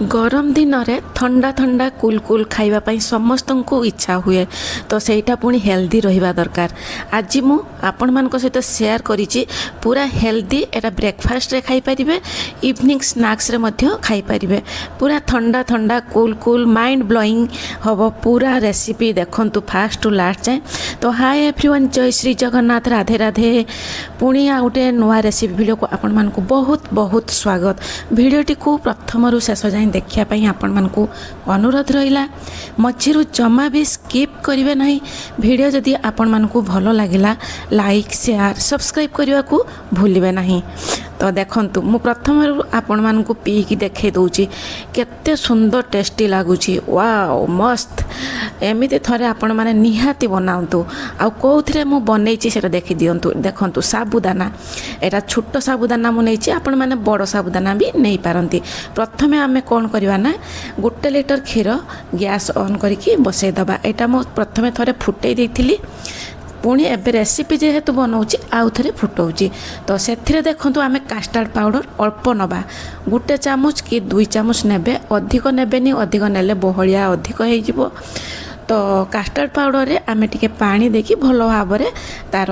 गरम दिन में ठंडा ठंडा कुल कुल खाइबापी समस्त को इच्छा हुए तो सहीटा पुणी हेल्दी रहा दरकार। आज मु आपण मान सहित शेयर करिछि पूरा हेल्दी एटा ब्रेकफास्ट रे खाई परिबे, इवनिंग स्नैक्स रे मध्य खाई परिबे। पूरा ठंडा ठंडा कुल कुल माइंड ब्लोइंग हम पूरा रेसिपी देखंतु फास्ट टू लास्ट जाए। तो हाय एवरीवन, जय श्री जगन्नाथ, राधे राधे। पुणी आ गोटे नुआ रेसिपी वीडियो को आपण मानकु बहुत बहुत स्वागत। वीडियोटी को प्रथम रु शेष जाए देखिया आपण मानकु अनुरोध रहिला, मझिरु जमा भी स्किप करिवे नहीं। वीडियो जदि आपण मानकु भलो लागिला लाइक शेयर सब्सक्राइब करने को भूलिए नहीं। तो देखंतु मु प्रथम आपण मानकु पी की देखे दउची केते सुंदर टेस्टी लागुची। वाओ मस्त, एमिति थरे आपण माने निहाती बनाउतु। आ कोउथरे मु बनैची सेटा देखि दियंतु। देखंतु साबुदाना, एटा छोटो साबुदाना मु नैची, आपण माने बड़ साबुदाना भी नै पारंती। प्रथमे आमे कोन करबा ना, 1 लिटर क्षीर गैस ऑन करके बसै दबा। एटा मु प्रथमे थरे फुटै देइथिली, पुणी एबे रेसिपी जेहेतु बनाऊँगी आउ थे फुटाऊँगी। तो से देखो आम कास्टार्ड पाउडर अल्प नवा, 1 चामच कि 2 चामच नेबे, अधिक नेबेनी, अधिक नेले बहलिया अधिक हो। तो कास्टार्ड पाउडर रे आमे टिके पानी देकी भल भाव तार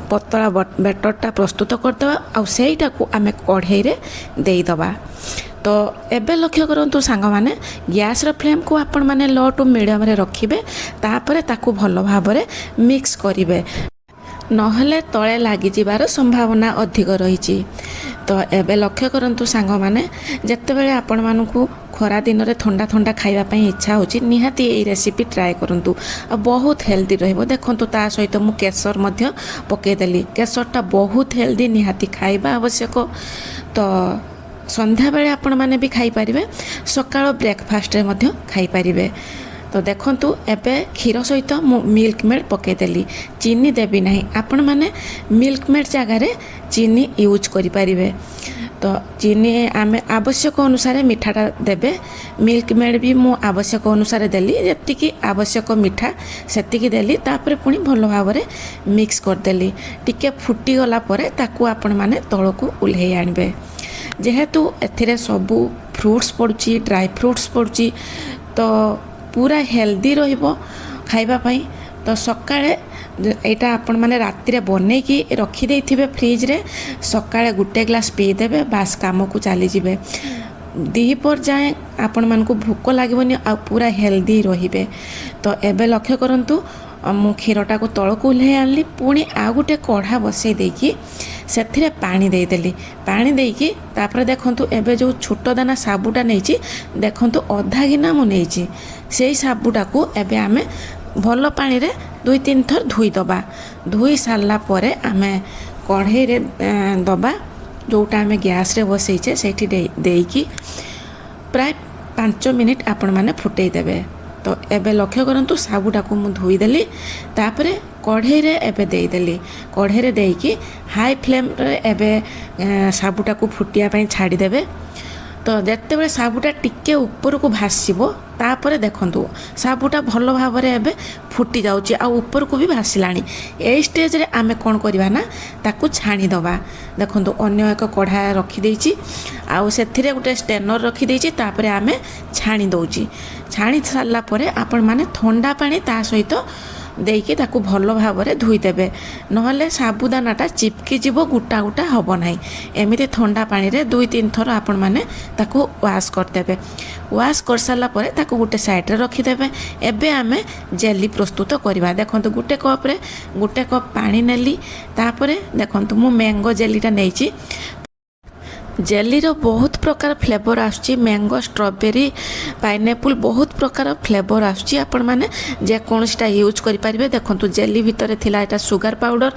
पतला बैटरटा प्रस्तुत करदे आ सेटा को आमे कढ़ाई रे देईदबा। तो एबे लक्ष्य करंतु सांग माने गैस रो फ्लेम को आपण माने लो टू मीडियम रे रखिबे, तापरे ताकू भल भाव मिक्स करिवे, नहले तळे लागि जिबार संभावना अधिक रहिछि। तो एबे लक्ष्य करंतु सांग माने जत्ते बेले आपण मानकु खरा दिन रे ठंडा ठंडा खाइबा पई इच्छा होछि, निहाती ए रेसिपी ट्राई करंतु। आ बहुत हेल्दी रहइबो। देखंतु ता सहित मु केसर मध्य पके देली। केसरटा बहुत हेल्दी, निहाती खाइबा आवश्यक। तो संध्या बेले आपण माने भी खाई पारिबे, सकाळ ब्रेकफास्ट रे मध्य खाई पारिबे। तो देखंतु एबे क्षीर सहित मु मिल्कमेड पके देली, चीनी देबी नहीं। आपण माने मिल्कमेड जगह रे चीनी यूज करि पारिबे। तो चीनी आमे आवश्यक अनुसार मिठाटा देबे। मिल्कमेड भी मु आवश्यक अनुसार देली, जेतिकी आवश्यक मिठा सेतिकी देली। तापर पुणी भल भाव मिक्स कर देली। टिके फुटी गला परे ताकू आपण माने तळकू उल्हेई आनिबे। जेहेतु एथिरे सबू फ्रूट्स पड़ुची, ड्राई फ्रूट्स पड़ुची, तो पूरा हेल्दी रहिबो खाइबा पई। तो सकाळे एटा आपण माने राति रे बनै की रखी देथिबे फ्रिज रे, सकाळे 1 ग्लास पी देबे, बास काम को चली जिबे। दीपर जाए आपण मानकु भूख लागबोनी आ पूरा हेल्दी रहिबे। तो एबे लक्ष्य करंतु मु क्षीरटा को तळकू उल्हे आनली, पुणी आ गोटे कढ़ा बसई देकी सेथिरे पानी देदेली। पानी देकी तापर देखंतु एबे जो छोट दाना साबुटा नैची, देखंतु अधा गिना मु नैची। सेई साबुटा को एबे आमे भल पानी रे 2-3 थर धोई दबा। धोई सारला परे आमे कढ़ाई रे दबा, जोटा आमे गैस रे बसैछे सेठी देकी प्राय 5 मिनिट आपण माने फुटै देबे। तो एबे लक्ष्य करंतु साबुटा को मु धोई देली, तापरे कढ़ाई रे एबे देई देली। कढ़ाई रे देकी हाई फ्लेम रे एबे साबुटा को फुटिया पई छाड़ी देबे। तो जेते बेले साबुटा टिके ऊपर को भासीबो, तापरे देखंतु साबुटा भल भाव रे एबे फुटी जाउची आ ऊपर को भी भासिलाणी। ए स्टेज रे आमे कोन करबा ना, ताकू छाणी दबा। देखंतु अन्य एक कढ़ा रखी देइची, आ सेथिरे गुटे स्टेनर रखी देइची, तापरे आमे छाणी दउची। छाणी सारला परे आपण माने ठंडा पानी ता सहित देकी ताकू भल भाव रे धोई देबे, नहले साबुदानाटा चिपकी जिवो, गुटा गुटा हबो नाही। एमिति ठंडा पानी रे 2-3 थर आपण माने ताकू वाश कर देबे। वाश कर सारला परे ताकू गुटे साइड रे रखी देबे। एबे आमे जेली प्रस्तुत करबा। देखंतु 1 कप रे 1 कप पानी नेली, तापरे देखंतु मु मैंगो जेलीटा नैची। जेली रो बहुत प्रकार फ्लेवर आसुची, मैंगो, स्ट्रॉबेरी, पाइनएप्पल, बहुत प्रकार फ्लेवर आसुची। आपण माने जे कोनसटा यूज करि परिबे। देखंतु जेली भितरे थिला एटा सुगर पाउडर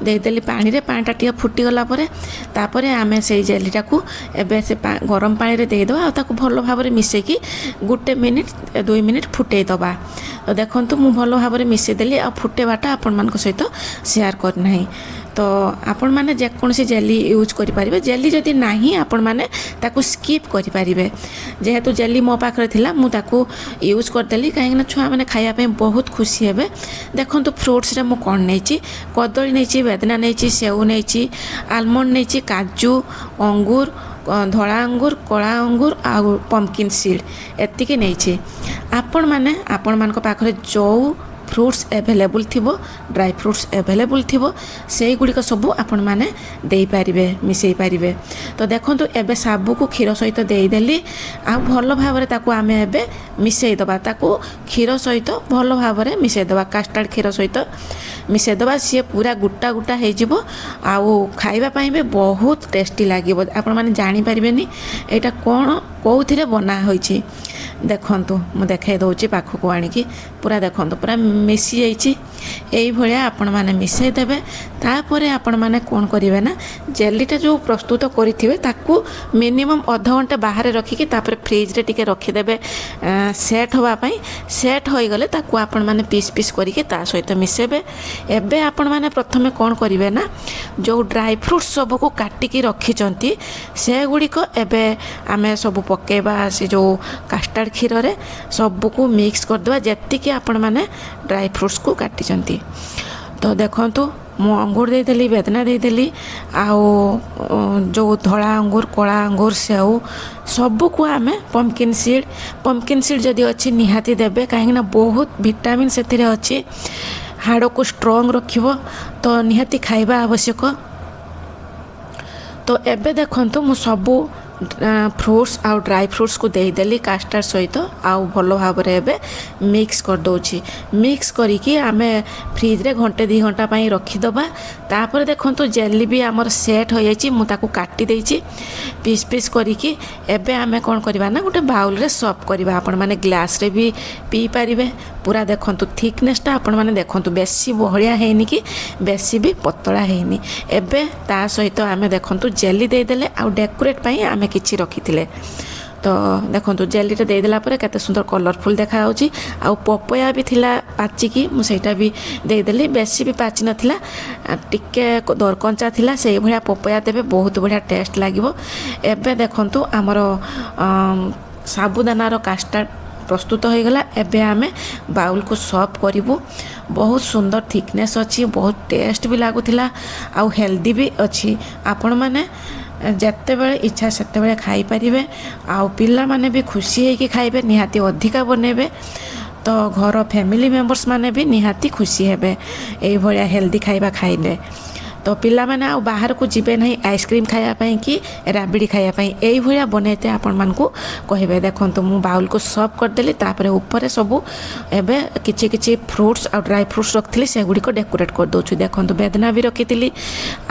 दे देली पानी रे। पानीटा टिके फुटी गला परे तापरे आमे सेई जेलीटा को एबे से गरम पानी रे दे दबा, आ ताकू भलो भाव रे मिसे की 1 मिनिट 2 मिनिट फुटै दबा। तो देखंतु मु भलो भाव रे मिसे देली, आ फुटेबाटा आपण मानको सहित शेयर कर नाही। तो आपण माने जे कोनसी जेली यूज करि परिबे। जेली जदि नाही आपण माने ताकू स्किप करि परिबे। जेहेतु जेली मो पाखरे थिला मु ताकू यूज कर देली, काहे ना छुआ माने खाइया पे बहुत खुशी हेबे। देखंतु फ्रूट्स रे मु कोन नैची, कदली नैची, बेदना नैची, सेउ नैची, आलमंड नैची, काजू, अंगूर, ଧଳା ଅଙ୍ଗୁର କଳା ଅଙ୍ଗୁର ଆଉ ପମ୍ପକିନ୍ ସିଡ୍ ଏତିକି ନେଇଛି। ଆପଣମାନଙ୍କ ପାଖରେ ଯେଉଁ फ्रुट्स एभेलेबल थिबो ड्राई फ्रुट्स एभेलेबल थिबो सेगुड़िक सबू आपण मैंने दे पारिबे मिसई पारिबे। तो देखंतु एबे साबु को क्षीर सहित देदेली आ भल भाव ताकू आमे एबे मिसई दबा ताकू क्षीर सहित भल भाव मिसई दबा कस्टर्ड क्षीर सहित मिसई दबा सी पूरा गुटा गुटा हो जिवो आउ खाइबा पई भी बहुत टेस्टी लागिवो। आपण माने जानि पारिबेनी एटा कोन कोउथिरे बना होईची। देखंतु मु देखाई दउची पाखको आनिकी पूरा देखंतु पूरा मिसी जाइची। एई भलिया आपण माने मिसई देबे तापरे आपण माने कोन करिवे ना जेलीटा जो प्रस्तुत करिथिबे ताकू मिनिमम आधा घंटा बाहर रखिकी तापरे फ्रिज रे टिके रखि देबे सेट होबा पई। सेट होई गले ताकू आपण माने पीस पीस करिके ता सहित मिसेबे। एबे आपण माने प्रथमे कोन करिवे ना जो ड्राई फ्रूट्स सब को काटिकी रखिचंती से गुडी को एबे आमे सब पकेबा से जो कस्टर्ड क्षीर रे सब को मिक्स कर देबा जेति कि आपण माने ड्राई फ्रूट्स को काटिचंती। तो देखंतु मु अंगूर देदेली बेदना देदेली आउ जो धला अंगूर कला अंगूर सेऊ सबू को आमे पम्पकिन सीड जदि अच्छी निहाती देबे कहीं बहुत विटामिन से अच्छी हाड़ को स्ट्रॉन्ग रखिबो तो निहाती खाइबा आवश्यक। तो एबे देखंतु मु सबू फ्रूट्स आउ ड्राई फ्रूट्स को देदेली कास्टर्ड सहित आउ भल भाव मिक्स कर दउछि। मिक्स करिकी आमे फ्रिज रे घंटे 2 घंटा पई रखिदबा। तापर देखंतु जेली भी आमर सेट हो जाइछि मु ताकू काटी देइछि पीस पीस करिकी। एबे आमे कोन करबा ना गोटे बाउल रे सर्व करबा। आपण माने ग्लास रे भी पी पारिबे। पूरा देखंतु थिकनेसटा आपण माने देखंतु बेसी बहलिया हेनी कि बेसी भी पतला हेनी। एबे ता सहित आमे देखंतु जेली दे देले आउ डेकोरेट पई आमे किछि रखिथिले। तो देखंतु जेलीटा दे देला परे केते सुंदर कलरफुल देखा होची। आउ पपया भी थिला पाचिकी मु सेटा भी दे देली बेसी भी पाची नथिला टिके दर कंचा थिला सेही भलिया पपया देबे बहुत बढ़िया टेस्ट लागिवो। एबे देखंतु हमर साबुदाना रो कस्टर्ड प्रस्तुत हो गला। एबे आमे बाउल को सर्व करिवु। बहुत सुंदर थिकनेस अच्छी बहुत टेस्ट भी लागुथिला आउ हेल्दी भी अच्छी। आपण माने जेते बेले इच्छा सेते बेले खाई परिबे आउ पिल्ला माने भी खुशी है कि खाइबे निहाती अधिका बनेबे। तो घर फैमिली मेंबर्स माने भी निहाती खुशी हेबे एई भलिया हेल्दी खाइबा खाइले। तो पिला माने आ बाहर को जीवे नहीं आइसक्रीम खाया पई कि राबिड़ी खाया पई एई भलिया बनेते आपण मान को कहबे। देखंतु मु बाउल को सर्व कर देली तापरे ऊपर सब एबे किछि किछि फ्रूट्स आ ड्राई फ्रूट्स रखथिली से गुडी को डेकोरेट कर दोछु। देखंतु बेदना भी रखिथिली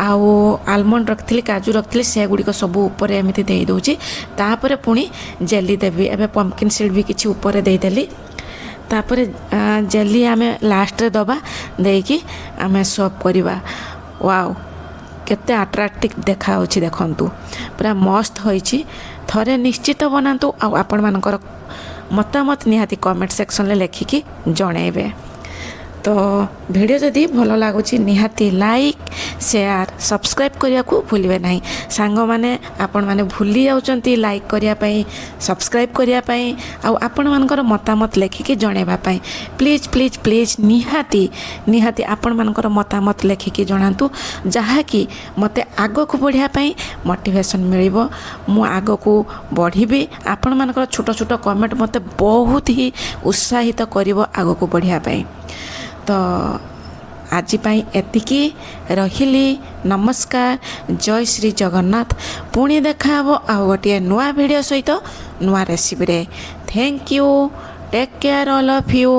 आउ आलमंड रखथिली काजू रखथिली से गुडी को सब ऊपर एमिति देई दोछि। तापरे पुनी जेली देबी। एबे पम्पकिन सीड भी किछि ऊपर देई देली। तापरे जेली आमे लास्ट रे दबा देकी आमे सर्व करिवा। वाओ केते अट्रैक्टिव देखा होछि। देखंतु पूरा मस्त होइछि। थरे निश्चित बनातु आ आपण मानकर मतामत निहाती कमेंट सेक्शन ले लेखिकी जणैबे। तो वीडियो जदि भल लागुछि निहाती लाइक शेयर सब्सक्राइब करिया को भूलिबे नहीं। सांग माने आपण माने भूली जाउचंती लाइक करिया पई सब्सक्राइब करिया पई आ आपण मानकर मतामत लेखिकी जणैबा पई प्लीज प्लीज प्लीज निहाती आपण मानकर मतामत लेखिकी जणांतु जहा कि मते आगो को बढ़िया पई मोटिवेशन मिलिबो। मु आगो को बढ़िबी। आपण मानकर छोट छोट कमेंट मते बहुत ही उत्साहित करिवो आगो को बढ़िया पई। तो आज पाई एतिकी रहिली। नमस्कार जय श्री जगन्नाथ। पुणी देखा हबो आ गोटे नुआ वीडियो सहित नुआ रेसिपी रे। Thank you take care all of you.